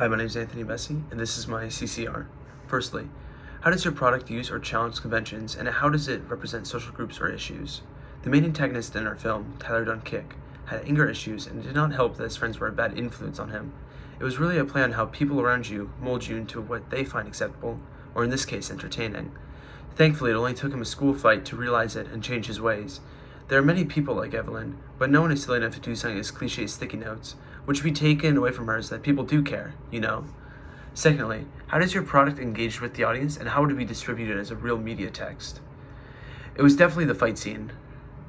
Hi, my name is Anthony Bessie, and this is my CCR. Firstly, how does your product use or challenge conventions, and how does it represent social groups or issues? The main antagonist in our film, Tyler Dunkick, had anger issues, and it did not help that his friends were a bad influence on him. It was really a play on how people around you mold you into what they find acceptable, or in this case, entertaining. Thankfully, it only took him a school fight to realize it and change his ways. There are many people like Evelyn, but no one is silly enough to do something as cliche as sticky notes, which should be taken away from her is that people do care, you know? Secondly, how does your product engage with the audience, and how would it be distributed as a real media text? It was definitely the fight scene.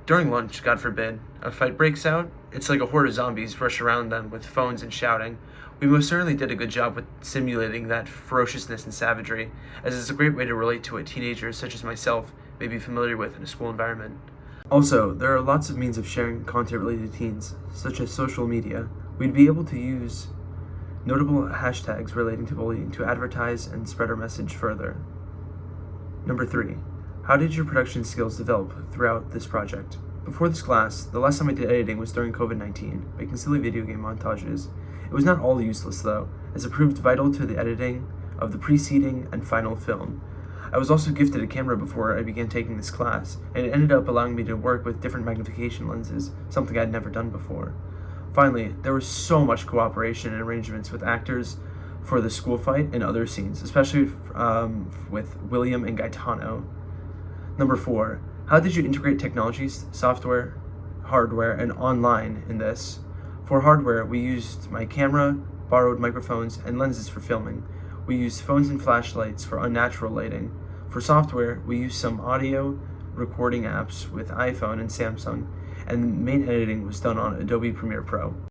During lunch, God forbid, a fight breaks out, it's like a horde of zombies rush around them with phones and shouting. We most certainly did a good job with simulating that ferociousness and savagery, as it's a great way to relate to what teenagers such as myself may be familiar with in a school environment. Also, there are lots of means of sharing content related to teens, such as social media. We'd be able to use notable hashtags relating to bullying to advertise and spread our message further. Number 3. How did your production skills develop throughout this project? Before this class, the last time I did editing was during COVID-19, making silly video game montages. It was not all useless though, as it proved vital to the editing of the preceding and final film. I was also gifted a camera before I began taking this class, and it ended up allowing me to work with different magnification lenses, something I'd never done before. Finally, there was so much cooperation and arrangements with actors for the school fight and other scenes, especially with William and Gaetano. Number 4, how did you integrate technologies, software, hardware, and online in this? For hardware, we used my camera, borrowed microphones, and lenses for filming. We used phones and flashlights for unnatural lighting. For software, we used some audio recording apps with iPhone and Samsung, and the main editing was done on Adobe Premiere Pro.